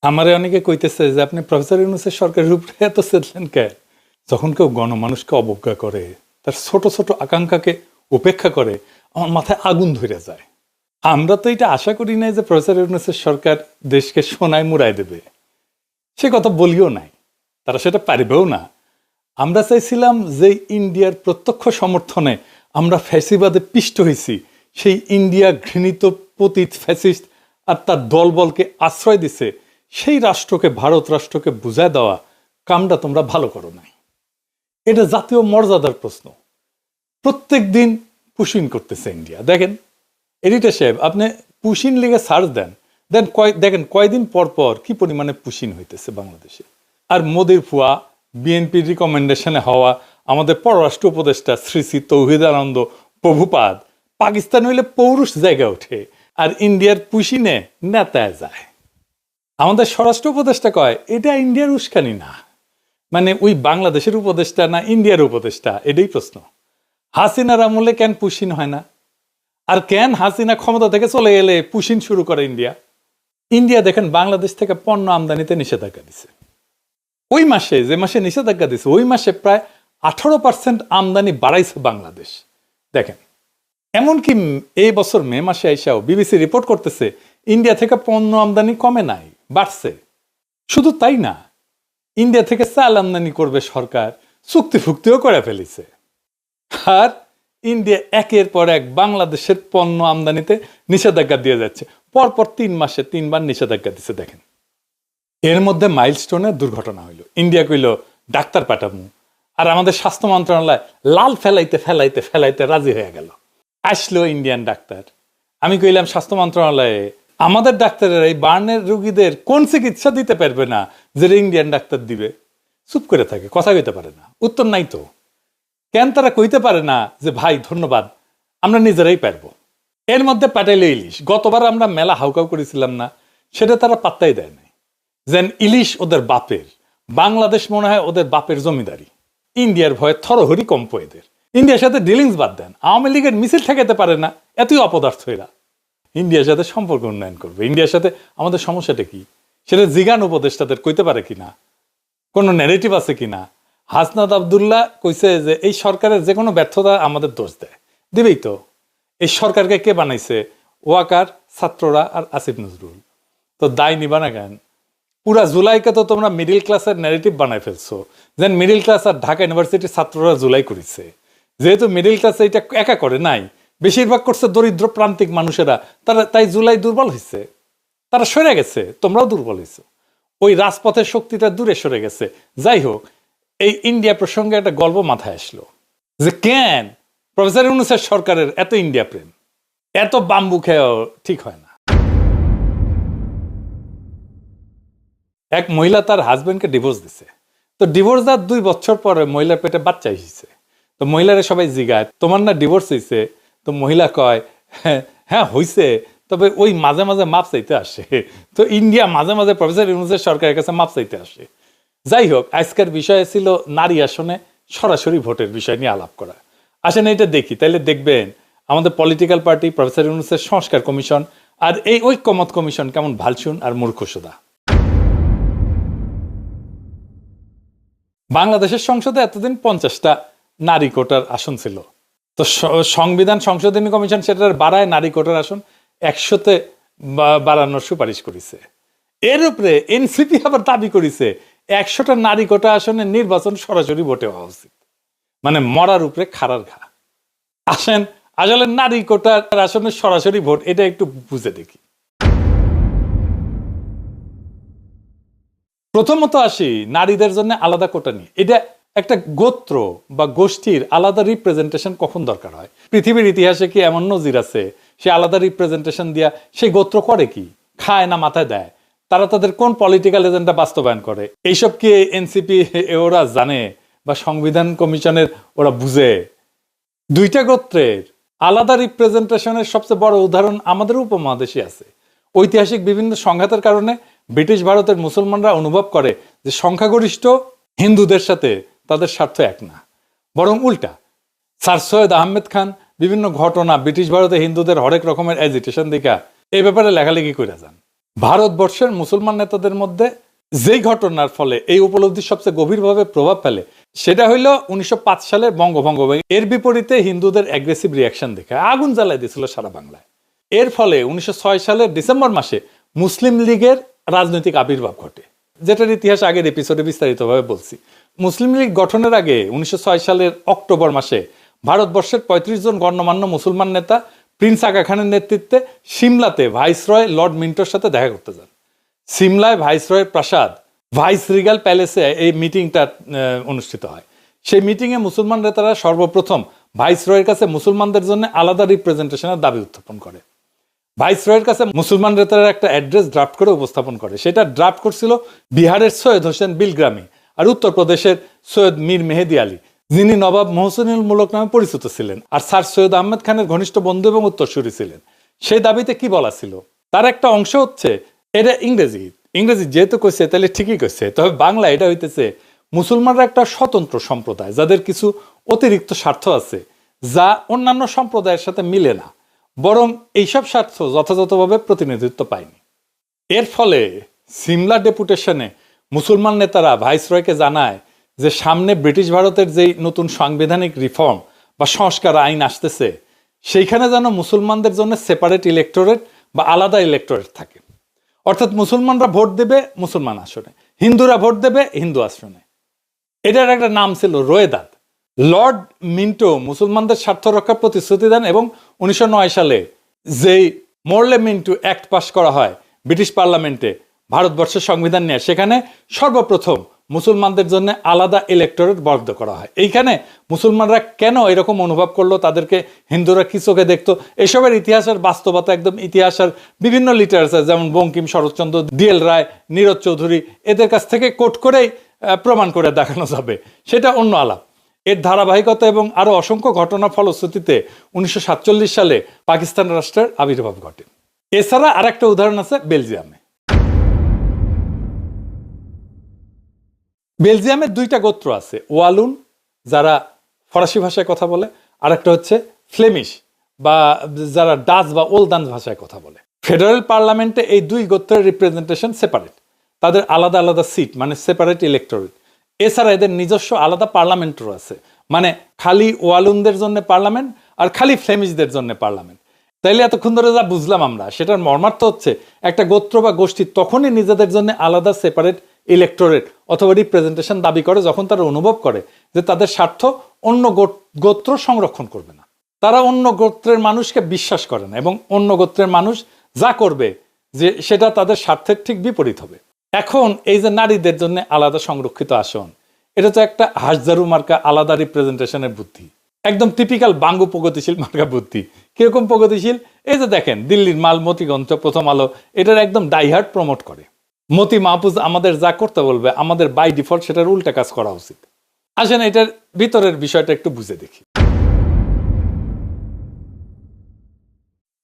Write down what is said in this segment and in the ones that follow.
আমারে অনেকে কইতেছে যে আপনি প্রফেসর ইউনূসের সরকারের উপরে এত চেতলেন কে? যখন কেউ গণমানুষকে অবজ্ঞা করে, তার ছোট ছোট আকাঙ্ক্ষাকে উপেক্ষা করে, আমার মাথায় আগুন ধরে যায়। আমরা তো এটা আশা করি নাই যে প্রফেসর ইউনূসের সরকার দেশকে সোনায় মুড়াই দেবে, সে কথা বলিও নাই, তারা সেটা পারবেও না। আমরা চাইছিলাম যে ইন্ডিয়ার প্রত্যক্ষ সমর্থনে আমরা ফ্যাসিবাদে পিষ্ট হয়েছি, সেই ইন্ডিয়া ঘৃণিত পতিত ফ্যাসিস্ট আর তার দলবলকে আশ্রয় দিছে, সেই রাষ্ট্রকে, ভারত রাষ্ট্রকে বুঝায় দেওয়া কামটা তোমরা ভালো করো নাই। এটা জাতীয় মর্যাদার প্রশ্ন। প্রত্যেক দিন পুশিন করতেছে ইন্ডিয়া। দেখেন এডিটর সাহেব, আপনি পুশিন লিগে সার্চ দেন, দেখেন কয়দিন পর পর কি পরিমাণে পুশিন হইতেছে বাংলাদেশে। আর মোদির ফুয়া, বিএনপির রিকমেন্ডেশনে হওয়া আমাদের পররাষ্ট্র উপদেষ্টা শ্রী শ্রী তৌহিদানন্দ প্রভুপাদ পাকিস্তান হইলে পৌরুষ জায়গায় ওঠে, আর ইন্ডিয়ার পুশিনে নেতায় যায়। আমাদের স্বরাষ্ট্র উপদেষ্টা কয় এটা ইন্ডিয়ার উস্কানি না, মানে ওই বাংলাদেশের উপদেষ্টা না ইন্ডিয়ার উপদেষ্টা, এটাই প্রশ্ন। হাসিনার আমলে কেন পুশিন হয় না? আর কেন হাসিনা ক্ষমতা থেকে চলে গেলে পুশিন শুরু করে ইন্ডিয়া? ইন্ডিয়া দেখেন বাংলাদেশ থেকে পণ্য আমদানিতে নিষেধাজ্ঞা দিছে। ওই মাসে, যে মাসে নিষেধাজ্ঞা দিছে, ওই মাসে প্রায় 18% আমদানি বাড়াইছে বাংলাদেশ। দেখেন, এমনকি এই বছর মে মাসে আইসাও বিবিসি রিপোর্ট করতেছে ইন্ডিয়া থেকে পণ্য আমদানি কমে নাই, বাড়ছে। শুধু তাই না, ইন্ডিয়া থেকে চাল আমদানি করবে সরকার, চুক্তি ফুক্তিও করে ফেলেছে। আর ইন্ডিয়া একের পর এক বাংলাদেশের পণ্য আমদানিতে নিষেধাজ্ঞা দিয়ে যাচ্ছে। পরপর 3 মাসে 3বার নিষেধাজ্ঞা দিচ্ছে। দেখেন, এর মধ্যে মাইলস্টোনের দুর্ঘটনা হইল। ইন্ডিয়া কইল ডাক্তার পাঠামু, আর আমাদের স্বাস্থ্য মন্ত্রণালয় লাল ফেলাইতে ফেলাইতে ফেলাইতে রাজি হয়ে গেল। আসলো ইন্ডিয়ান ডাক্তার। আমি কইলাম স্বাস্থ্য মন্ত্রণালয়ে, আমাদের ডাক্তারের এই বার্নের রোগীদের কোন চিকিৎসা দিতে পারবে না যেটা ইন্ডিয়ান ডাক্তার দিবে? চুপ করে থাকে, কথা কইতে পারে না, উত্তর নাই তো। কেন তারা কইতে পারে না যে ভাই ধন্যবাদ, আমরা নিজেরাই পারবো? এর মধ্যে পাঠাইলে ইলিশ। গতবার আমরা মেলা হাউকাউ করেছিলাম না, সেটা তারা পাত্তাই দেয় নাই। যেন ইলিশ ওদের বাপের, বাংলাদেশ মনে হয় ওদের বাপের জমিদারি। ইন্ডিয়ার ভয়ে থরহরি কম্প এদের। ইন্ডিয়ার সাথে ডিলিংস বাদ দেন, আওয়ামী লীগের মিছিল ঠেকাতে পারে না, এতই অপদার্থ এরা। ইন্ডিয়ার সাথে সম্পর্ক উন্নয়ন করবে। ইন্ডিয়ার সাথে আমাদের সমস্যাটা কি সেটা জিগান উপদেষ্টাদের কইতে পারে কিনা, কোনো ন্যারেটিভ আছে কিনা। হাসনাত আবদুল্লাহ কইছে যে এই সরকারের যে কোনো ব্যর্থতা আমাদের দোষ দেয়, দিবেই তো। এই সরকারকে কে বানাইছে? ওয়াকার, ছাত্ররা আর আসিফ নজরুল। তো দায় নিবা না কেন? পুরা জুলাইকে তো তোমরা মিডিল ক্লাসের ন্যারেটিভ বানাই ফেলছো, যেন মিডিল ক্লাস আর ঢাকা ইউনিভার্সিটির ছাত্ররা জুলাই করেছে। যেহেতু মিডিল ক্লাস এটা একা করে নাই, বেশিরভাগ করছে দরিদ্র প্রান্তিক মানুষেরা, তারা তাই জুলাই দুর্বল হয়েছে, তারা সরে গেছে, তোমরাও দুর্বল হয়েছো। ওই রাজপথের শক্তিটা দূরে সরে গেছে। যাই হোক, এই ইন্ডিয়া প্রসঙ্গে একটা গল্প মাথায় আসলো যে কেন প্রফেসর ইউনূসের সরকারের এত ইন্ডিয়া প্রেম, এত বাম্বু খেয়েও ঠিক হয় না। এক মহিলা তার হাজবেন্ডকে ডিভোর্স দিছে। তো ডিভোর্স দেওয়ার 2 বছর পরে মহিলার পেটে বাচ্চা এসেছে। তো মহিলারা সবাই জিগায় তোমার না ডিভোর্স হয়েছে? তো মহিলা কয় হ্যাঁ হয়েছে, তবে ওই মাঝে মাঝে মাপ চাইতে আসে। তো ইন্ডিয়া মাঝে মাঝে প্রফেসর ইউনূসের সরকারের কাছে মাপ চাইতে আসে। যাই হোক, আজকের বিষয় ছিল নারী আসনে সরাসরি ভোটের বিষয় নিয়ে আলাপ করা। আসেন এটা দেখি, তাইলে দেখবেন আমাদের পলিটিক্যাল পার্টি, প্রফেসর ইউনূসের সংস্কার কমিশন আর এই ঐক্যমত কমিশন কেমন ভালসুন আর মূর্খসুদা। বাংলাদেশের সংসদে এতদিন 50টা নারী কোটার আসন ছিল। তো সংবিধান সংশোধনী কমিশন সেটার বাড়ায় নারী কোটার আসন 100তে বাড়ানোর সুপারিশ করেছে। এর উপরে এনসিপি আবার দাবি করেছে 100টা নারী কোটা আসনে নির্বাচন সরাসরি ভোটে হওয়া উচিত। মানে মরার উপরে খাড়ার ঘা। আসেন আসলে নারী কোটার আসনে সরাসরি ভোট এটা একটু বুঝে দেখি। প্রথমত আসি নারীদের জন্য আলাদা কোটা নিয়ে। এটা একটা গোত্র বা গোষ্ঠীর আলাদা রিপ্রেজেন্টেশন কখন দরকার হয়? পৃথিবীর ইতিহাসে কি এমন নজির আছে সে আলাদা রিপ্রেজেন্টেশন দিয়া সেই গোত্র করে কি? খায় না মাথায় দেয়? তারা তাদের কোন পলিটিক্যাল এজেন্ডা বাস্তবায়ন করে? এইসব কি এনসিপি ওরা জানে বা সংবিধান কমিশনের ওরা বুঝে? 2টা গোত্রের আলাদা রিপ্রেজেন্টেশনের সবচেয়ে বড় উদাহরণ আমাদের উপমহাদেশে আছে। ঐতিহাসিক বিভিন্ন সংঘাতের কারণে ব্রিটিশ ভারতের মুসলমানরা অনুভব করে যে সংখ্যাগরিষ্ঠ হিন্দুদের সাথে তাদের স্বার্থ এক না, বরং উল্টা। স্যার সৈয়দ আহমেদ খান বিভিন্ন ঘটনা ব্রিটিশ ভারতে হিন্দুদের হরেক রকমের এজিটেশন দেখা এই ব্যাপারে লেখালেখি করে যান। ভারতবর্ষের মুসলমান নেতাদের মধ্যে যেই ঘটনার ফলে এই উপলব্ধি সবচেয়ে গভীরভাবে প্রভাব ফেলে সেটা হইল 1905 সালের বঙ্গভঙ্গ। এর বিপরীতে হিন্দুদের অ্যাগ্রেসিভ রিয়াকশন দেখে আগুন জ্বালাই দিয়েছিল সারা বাংলায়। এর ফলে 1906 সালের ডিসেম্বর মাসে মুসলিম লীগের রাজনৈতিক আবির্ভাব ঘটে, যেটার ইতিহাস আগের এপিসোডে বিস্তারিতভাবে বলছি। মুসলিম লীগ গঠনের আগে 1906 সালের অক্টোবর মাসে ভারতবর্ষের 35 জন গণ্যমান্য মুসলমান নেতা প্রিন্স আগা খানের নেতৃত্বে সিমলাতে ভাইসরয় লর্ড মিন্টোর সাথে দেখা করতে যান। সিমলায় ভাইসরয়ের প্রাসাদ ভাইস রিগাল প্যালেসে এই মিটিংটা অনুষ্ঠিত হয়। সেই মিটিংয়ে মুসলমান নেতারা সর্বপ্রথম ভাইসরয়ের কাছে মুসলমানদের জন্য আলাদা রিপ্রেজেন্টেশনের দাবি উত্থাপন করে। ভাইসরয়ের কাছে মুসলমান নেতারা একটা অ্যাড্রেস ড্রাফট করে উপস্থাপন করে। সেটা ড্রাফট করছিল বিহারের সৈয়দ হোসেন বিলগ্রামি আর উত্তরপ্রদেশের সৈয়দ মীর মেহেদি আলী, যিনি নবাব মোহসিনুল মুলক নামে পরিচিত ছিলেন আর স্যার সৈয়দ আহমেদ খানের ঘনিষ্ঠ বন্ধু এবং উত্তরসূরি ছিলেন। সেই দাবিতে কি বলা ছিল, তার একটা অংশ হচ্ছে, এটা ইংরেজি যেহেতু কইছে তাহলে ঠিকই কইছে, তবে বাংলা এটা হইতেছে মুসলমানরা একটা স্বতন্ত্র সম্প্রদায় যাদের কিছু অতিরিক্ত স্বার্থ আছে যা অন্যান্য সম্প্রদায়ের সাথে মিলে না, বরং এইসব স্বার্থ যথাযথভাবে প্রতিনিধিত্ব পায়নি। এর ফলে সিমলা ডেপুটেশনে মুসলমান নেতারা ভাইসরয়কে জানায় যে সামনে ব্রিটিশ ভারতের যেই নতুন সাংবিধানিক রিফর্ম বা সংস্কার আইন আসতেছে সেইখানে যেন মুসলমানদের জন্য সেপারেট ইলেক্টোরেট বা আলাদা ইলেক্টোরেট থাকে। অর্থাৎ মুসলমানরা ভোট দেবে মুসলমান আসনে, হিন্দুরা ভোট দেবে হিন্দু আসনে। এটার একটা নাম ছিল রোয়েদাদ। লর্ড মিন্টো মুসলমানদের স্বার্থ রক্ষার প্রতিশ্রুতি দেন এবং 1909 সালে যেই মোরলে মিন্টো অ্যাক্ট পাশ করা হয় ব্রিটিশ পার্লামেন্টে ভারতবর্ষের সংবিধান নিয়ে, সেখানে সর্বপ্রথম মুসলমানদের জন্য আলাদা ইলেক্টোরেট বরাদ্দ করা হয়। এইখানে মুসলমানরা কেন এরকম অনুভব করলো, তাদেরকে হিন্দুরা কি চোখে দেখতো, এসবের ইতিহাসের বাস্তবতা একদম ইতিহাসের বিভিন্ন লিটারেচার যেমন বঙ্কিম, শরৎচন্দ্র, ডিএল রায়, নীরজ চৌধুরী এদের কাছ থেকে কোট করেই প্রমাণ করে দেখানো যাবে, সেটা অন্য আলাপ। এর ধারাবাহিকতা এবং আরো অসংখ্য ঘটনার ফলশ্রুতিতে 1947 সালে পাকিস্তান রাষ্ট্রের আবির্ভাব ঘটে। এছাড়া আর একটা উদাহরণ আছে বেলজিয়ামে। বেলজিয়ামের দুইটা গোত্র আছে, ওয়ালুন যারা ফরাসি ভাষায় কথা বলে, আর একটা হচ্ছে ফ্লেমিশ বা যারা ডাচ বা ওলদান ভাষায় কথা বলে। ফেডারেল পার্লামেন্টে এই দুই গোত্রের রিপ্রেজেন্টেশন সেপারেট, তাদের আলাদা আলাদা সিট মানে সেপারেট ইলেক্টোরেট। এছাড়া এদের নিজস্ব আলাদা পার্লামেন্টও আছে, মানে খালি ওয়ালুনদের জন্য পার্লামেন্ট আর খালি ফ্লেমিশদের জন্য পার্লামেন্ট। তাইলে এতক্ষণ ধরে যা বুঝলাম আমরা, সেটার মর্মার্থ হচ্ছে একটা গোত্র বা গোষ্ঠী তখনই নিজেদের জন্য আলাদা সেপারেট ইলেক্টোরেট অথবা রিপ্রেজেন্টেশন দাবি করে যখন তারা অনুভব করে যে তাদের স্বার্থ অন্য গোত্র সংরক্ষণ করবে না। তারা অন্য গোত্রের মানুষকে বিশ্বাস করে না এবং অন্য গোত্রের মানুষ যা করবে যে সেটা তাদের স্বার্থের ঠিক বিপরীত হবে। এখন এই যে নারীদের জন্য আলাদা সংরক্ষিত আসন, এটা তো একটা হাসজারু মার্কা আলাদা রিপ্রেজেন্টেশনের বুদ্ধি, একদম টিপিক্যাল বাঙ্গু প্রগতিশীল মার্কা বুদ্ধি। কিরকম প্রগতিশীল, এই যে দেখেন দিল্লির মালমতিগঞ্জ প্রথম আলো এটার একদম ডাইহার্ট প্রমোট করে। মতি মাহফুজ আমাদের যা করতে বলবে আমাদের বাই ডিফল্ট সেটার উল্টা কাজ করা উচিত। আসেন এটার ভিতরের বিষয়টা একটু বুঝে দেখি।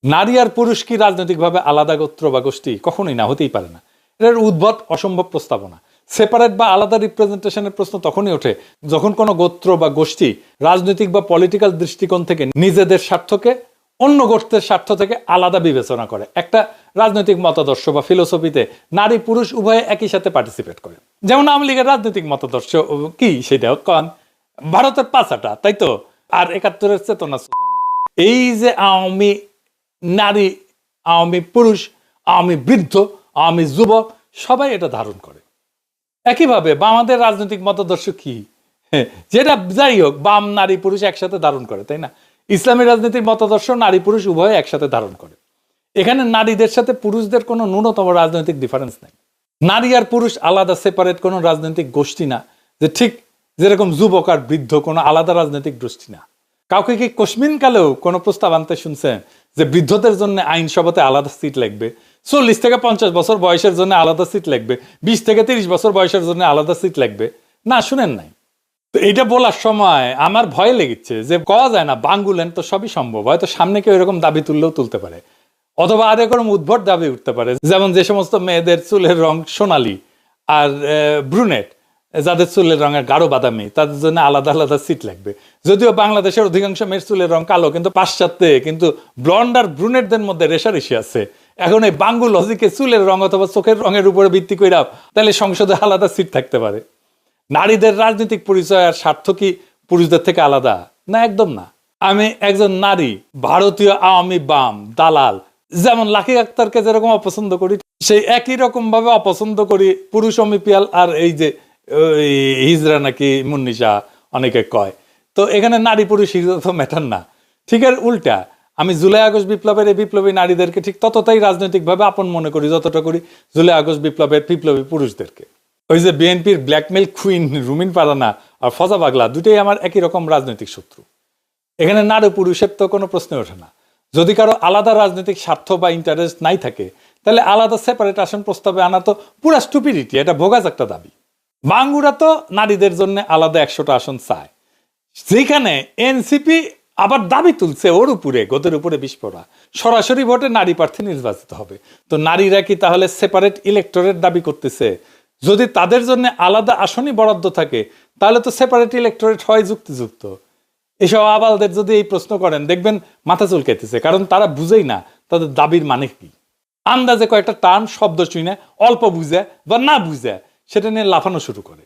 নারী আর পুরুষ কি রাজনৈতিকভাবে আলাদা গোত্র বা গোষ্ঠী? কখনোই না, হতেই পারে না। এটার উদ্ভট অসম্ভব প্রস্তাবনা। সেপারেট বা আলাদা রিপ্রেজেন্টেশনের প্রশ্ন তখনই ওঠে যখন কোনো গোত্র বা গোষ্ঠী রাজনৈতিক বা পলিটিক্যাল দৃষ্টিকোণ থেকে নিজেদের স্বার্থকে অন্য গোষ্ঠীর স্বার্থ থেকে আলাদা বিবেচনা করে। একটা রাজনৈতিক মতাদর্শ বা ফিলোসফিতে নারী পুরুষ উভয়ে একই সাথে পার্টিসিপেট করে। যেমন আওয়ামী লীগের রাজনৈতিক মতাদর্শ কি, সেটাও কন ভারতের পাঁচাটা, তাই তো, আর 71-এর চেতনা। এই যে আওয়ামী নারী, আওয়ামী পুরুষ, আওয়ামী বৃদ্ধ, আওয়ামী যুবক সবাই এটা ধারণ করে। একইভাবে বামাদের রাজনৈতিক মতাদর্শ কি, যেটা যাই হোক বাম নারী পুরুষ একসাথে ধারণ করে, তাই না? ইসলামী রাজনীতির মতাদর্শ নারী পুরুষ উভয়ে একসাথে ধারণ করে। এখানে নারীদের সাথে পুরুষদের কোনো ন্যূনতম রাজনৈতিক ডিফারেন্স নেই। নারী আর পুরুষ আলাদা সেপারেট কোনো রাজনৈতিক গোষ্ঠী না, যে ঠিক যেরকম যুবক আর বৃদ্ধ কোনো আলাদা রাজনৈতিক গোষ্ঠী না। কাউকে কি কোশ্মিন কালেও কোনো প্রস্তাব আনতে শুনছেন যে বৃদ্ধদের জন্য আইনসভাতে আলাদা সিট লাগবে, 40 থেকে 50 বছর বয়সের জন্য আলাদা সিট লাগবে, 20 থেকে 30 বছর বয়সের জন্য আলাদা সিট লাগবে? না, শুনেন নাই। তো এটা বলার সময় আমার ভয় লেগেছে যে কওয়া যায় না বাঙ্গুলেন তো সবই সম্ভব, হয়তো সামনে কেউ এরকম দাবি তুললেও তুলতে পারে, অথবা আর এরকম উদ্ভট দাবি উঠতে পারে। যেমন যে সমস্ত মেয়েদের চুলের রং সোনালি আর ব্রুনেট, যাদের চুলের রঙের গাঢ় বাদামি, তাদের জন্য আলাদা আলাদা সিট লাগবে। যদিও বাংলাদেশের অধিকাংশ মেয়ের চুলের রং কালো, কিন্তু পাশ্চাত্যে কিন্তু ব্লন্ড আর ব্রুনেটদের মধ্যে রেশারেশি আছে, এখন এই বাঙ্গু লজিকে চুলের রং অথবা চোখের রঙের উপরে ভিত্তি করে তাহলে সংসদে আলাদা সিট থাকতে পারে। নারীদের রাজনৈতিক পরিচয় আর স্বার্থ কি পুরুষদের থেকে আলাদা? না, একদম না। আমি একজন নারী, ভারতীয় আওয়ামী বাম দালাল, যেমন লাকি আক্তারকে যেরকম অপছন্দ করি, সেই একই রকম ভাবে অপছন্দ করি পুরুষ অমিপিয়াল আর এই যে হিজরা নাকি মুন্নিশা অনেকে কয়। তো এখানে নারী পুরুষ হিজরা তো ম্যাটার না। ঠিক আর উল্টা, আমি জুলাই আগস্ট বিপ্লবের এই বিপ্লবী নারীদেরকে ঠিক ততটাই রাজনৈতিকভাবে আপন মনে করি যতটা করি জুলাই আগস্ট বিপ্লবের বিপ্লবী পুরুষদেরকে। ওই যে বিএনপির ব্ল্যাকমেল কুইন রুমিন পারানা আর ফজা পাগলা দুটোই আমার একই রকম রাজনৈতিক শত্রু। এখানে নারী পুরুষের তো কোনো প্রশ্ন ওঠে না। যদি কারো আলাদা রাজনৈতিক স্বার্থ বা ইন্টারেস্ট নাই থাকে তাহলে আলাদা সেপারেট আসন প্রস্তাবে আনা তো পুরা স্টুপিডিটি, এটা ভোগাস একটা দাবি। বাঙ্গুরা তো নারীদের জন্য আলাদা 100টা আসন চায়, যেখানে এনসিপি আবার দাবি তুলছে ওর উপরে, গোদের উপরে বিস্ফোরা সরাসরি ভোটে নারী প্রার্থী নির্বাচিত হবে। তো নারীরা কি তাহলে সেপারেট ইলেক্টোরেট দাবি করতেছে? যদি তাদের জন্য আলাদা আসনই বরাদ্দ থাকে তাহলে তো সেপারেট ইলেক্টোরেট হয় যুক্তিযুক্ত। এসব আবালদের যদি এই প্রশ্ন করেন দেখবেন মাথা চুলকাইতেছে, কারণ তারা বুঝেই না তাদের দাবির মানে কি। আন্দাজে কয়েকটা টার্ম শব্দ শুনে অল্প বুঝে বা না বুঝে সেটা নিয়ে লাফানো শুরু করে।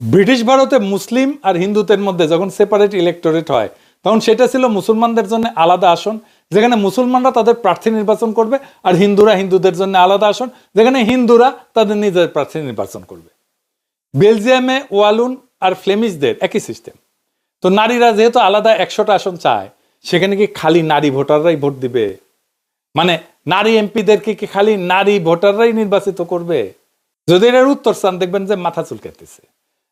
ব্রিটিশ ভারতে মুসলিম আর হিন্দুদের মধ্যে যখন সেপারেট ইলেক্টোরেট হয় তখন সেটা ছিল মুসলমানদের জন্য আলাদা আসন, যেখানে মুসলমানরা তাদের প্রার্থী নির্বাচন করবে, আর হিন্দুরা হিন্দুদের জন্য আলাদা আসন, যেখানে হিন্দুরা তাদের নিজের প্রার্থী নির্বাচন করবে। বেলজিয়ামে ওয়ালুন আর ফ্লেমিশদের একই সিস্টেম। তো নারীরা যেহেতু আলাদা 100টা আসন চায়, সেখানে কি খালি নারী ভোটাররাই ভোট দিবে? মানে নারী এমপিদেরকে কি খালি নারী ভোটাররাই নির্বাচিত করবে? যদি এর উত্তর চান দেখবেন যে মাথা চুলকাইতেছে।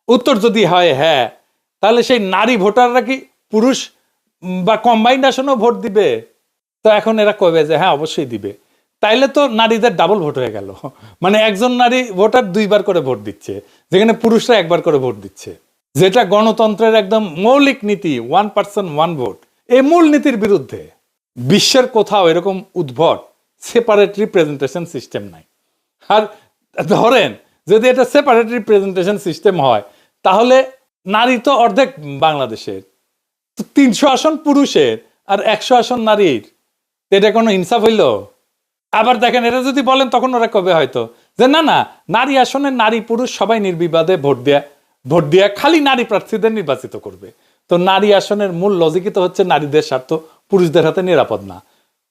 উত্তর যদি হয় হ্যাঁ, তাহলে সেই নারী ভোটাররা কি পুরুষ বা কম্বাইন্ড আসনেও ভোট দিবে? তো এখন এরা কবে যে হ্যাঁ অবশ্যই দিবে। তাইলে তো নারীদের ডাবল ভোট হয়ে গেল, মানে একজন নারী ভোটার 2বার করে ভোট দিচ্ছে, যেখানে পুরুষরা 1বার করে ভোট দিচ্ছে, যেটা গণতন্ত্রের একদম মৌলিক নীতি, 1 পার্সন 1 ভোট। এই মূল নীতির বিরুদ্ধে। বিশ্বের কোথাও এরকম উদ্ভট সেপারেট রিপ্রেজেন্টেশন সিস্টেম নাই। আর ধরেন যদি এটা সেপারেট রিপ্রেজেন্টেশন সিস্টেম হয় তাহলে নারী তো অর্ধেক বাংলাদেশের, তো 300 আসন পুরুষের আর 100 আসন নারীর, এটা কোনো ইনসাফ হইল? আবার দেখেন এটা যদি বলেন তখন ওরা কবে হয়তো যে না না, নারী আসনে নারী পুরুষ সবাই নির্বিবাদে ভোট দেয়া খালি নারী প্রার্থীদের নির্বাচিত করবে। তো নারী আসনের মূল লজিকই তো হচ্ছে নারীদের স্বার্থ পুরুষদের হাতে নিরাপদ না।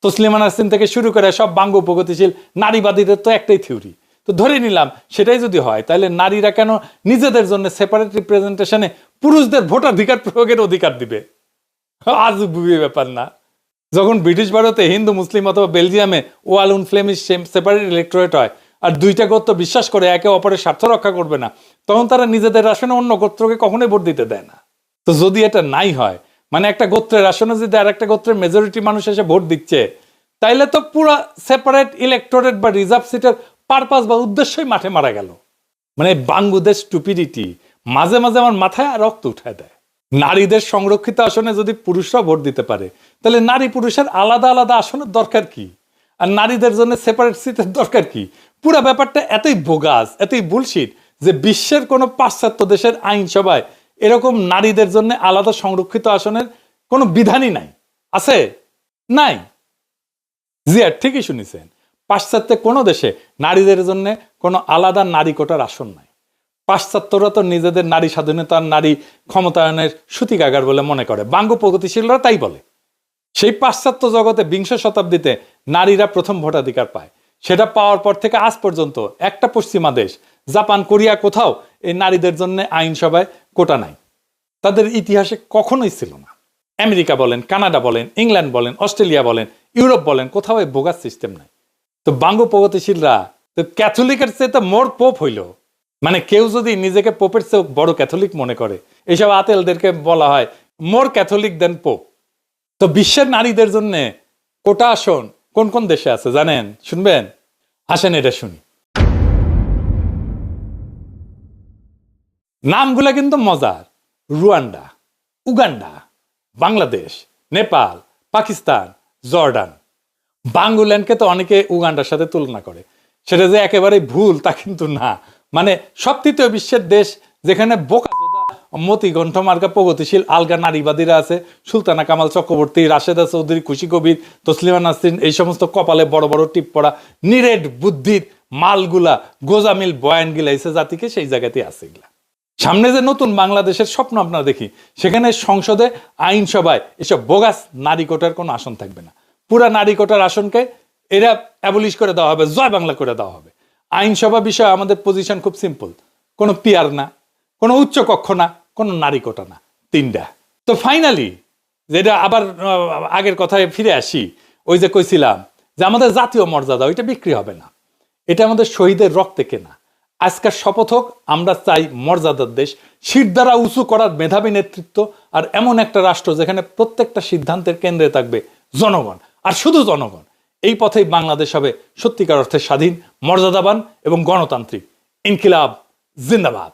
তসলিমা নাসরিন থেকে শুরু করে সব বাঙ্গু প্রগতিশীল নারীবাদীদের তো একটাই থিওরি। তো ধরে নিলাম সেটাই যদি হয়, তাহলে নারীরা কেন নিজেদের জন্য সেপারেট রিপ্রেজেন্টেশনে পুরুষদের ভোটাধিকার প্রয়োগের অধিকার দিবে? আজব ব্যাপার না? যখন ব্রিটিশ ভারতে হিন্দু মুসলিম অথবা বেলজিয়ামে ওয়ালুন ফ্লেমিশ সেপারেট ইলেক্টোরেট হয় আর 2টা গোত্র বিশ্বাস করে একে অপরের স্বার্থ রক্ষা করবে না, তখন তারা নিজেদের আসনে অন্য গোত্রকে কখনোই ভোট দিতে দেয় না। তো যদি এটা নাই হয়, মানে একটা গোত্রের আসনে যদি আর একটা গোত্রের মেজরিটি মানুষ এসে ভোট দিচ্ছে, তাইলে তো পুরো সেপারেট ইলেক্টোরেট বা রিজার্ভ সিটের পারপাস বা উদ্দেশ্যই মাঠে মারা গেল। মানে বাংলাদেশ স্টুপিডিটি মাঝে মাঝে আমার মাথায় রক্ত উঠায় দেয়। নারীদের সংরক্ষিত আসনে যদি পুরুষরা ভোট দিতে পারে তাহলে নারী পুরুষের আলাদা আলাদা আসনের দরকার কি? আর নারীদের জন্য সেপারেট সিটের দরকার কি? পুরো ব্যাপারটা এতই বোগাস, এতই বুলশিট যে বিশ্বের কোনো পাশ্চাত্য দেশের আইনসভায় এরকম নারীদের জন্য আলাদা সংরক্ষিত আসনের কোনো বিধানই নাই। আছে? নাই। জি আর ঠিকই শুনেছেন, পাশ্চাত্যে কোনো দেশে নারীদের জন্য কোনো আলাদা নারী কোটার আসন নাই। পাশ্চাত্যরা তো নিজেদের নারী স্বাধীনতার নারী ক্ষমতায়নের সূতিকাগার বলে মনে করে, বাঙ্গু প্রগতিশীলরা তাই বলে। সেই পাশ্চাত্য জগতে 20 শতাব্দীতে নারীরা প্রথম ভোটাধিকার পায়। সেটা পাওয়ার পর থেকে আজ পর্যন্ত একটা পশ্চিমা দেশ, জাপান, কোরিয়া, কোথাও এই নারীদের জন্য আইনসভায় কোটা নাই। তাদের ইতিহাসে কখনোই ছিল না। আমেরিকা বলেন, কানাডা বলেন, ইংল্যান্ড বলেন, অস্ট্রেলিয়া বলেন, ইউরোপ বলেন, কোথাও এই বোগাস সিস্টেম নাই। তো বাঙ্গু প্রগতিশীলরা তো ক্যাথলিকের চেয়ে তো মোর পোপ হইল। মানে কেউ যদি নিজেকে পোপের চেয়ে বড় ক্যাথলিক মনে করে, এইসব আতেলদেরকে বলা হয় মোর ক্যাথলিক দেন পোপ। তো বিশ্বের নারীদের জন্য কোটা আসন কোন কোন দেশে আছে জানেন? শুনবেন? আসেন এটা শুনি। নামগুলা কিন্তু মজার: Rwanda, Uganda, Bangladesh, Nepal, Pakistan, Jordan. বাঙ্গুল্যান্ডকে তো অনেকে উগান্ডার সাথে তুলনা করে, সেটা যে একেবারে ভুল তা কিন্তু না। মানে সব তৃতীয় বিশ্বের দেশ যেখানে বোকাচোদা মতিকণ্ঠ মার্কা প্রগতিশীল আলগা নারীবাদীরা আছে, সুলতানা কামাল চক্রবর্তী, রাশেদা চৌধুরী, খুশি কবির, তসলিমা নাসরিন, এই সমস্ত কপালে বড় বড় টিপ পড়া নিরেট বুদ্ধির মালগুলা গোজামিল বয়ান গিলাইছে জাতিকে, সেই জায়গাতে আছে এগুলা। সামনে যে নতুন বাংলাদেশের স্বপ্ন আপনারা দেখি, সেখানে সংসদে আইনসভায় এসব বোগাস নারী কোটার কোনো আসন থাকবে না। পুরা নারী কোটার আসনকে এরা অ্যাবলিশ করে দেওয়া হবে, জয় বাংলা করে দেওয়া হবে। আইনসভা বিষয়ে আমাদের পজিশন খুব সিম্পল, কোনো পিয়ার না, কোনো উচ্চ কক্ষ না, কোনো নারী কোটা না, তিনটা। তো ফাইনালি যেটা আবার আগের কথায় ফিরে আসি, ওই যে কইছিলাম যে আমাদের জাতীয় মর্যাদা ওইটা বিক্রি হবে না, এটা আমাদের শহীদের রক্তে কেনা। আজকের শপথ হোক, আমরা চাই মর্যাদার দেশ, শির দ্বারা উঁচু করার মেধাবী নেতৃত্ব, আর এমন একটা রাষ্ট্র যেখানে প্রত্যেকটা সিদ্ধান্তের কেন্দ্রে থাকবে জনগণ, আর শুধু জনগণ। এই পথেই বাংলাদেশ হবে সত্যিকার অর্থে স্বাধীন, মর্যাদাবান এবং গণতান্ত্রিক। ইনকিলাব জিন্দাবাদ।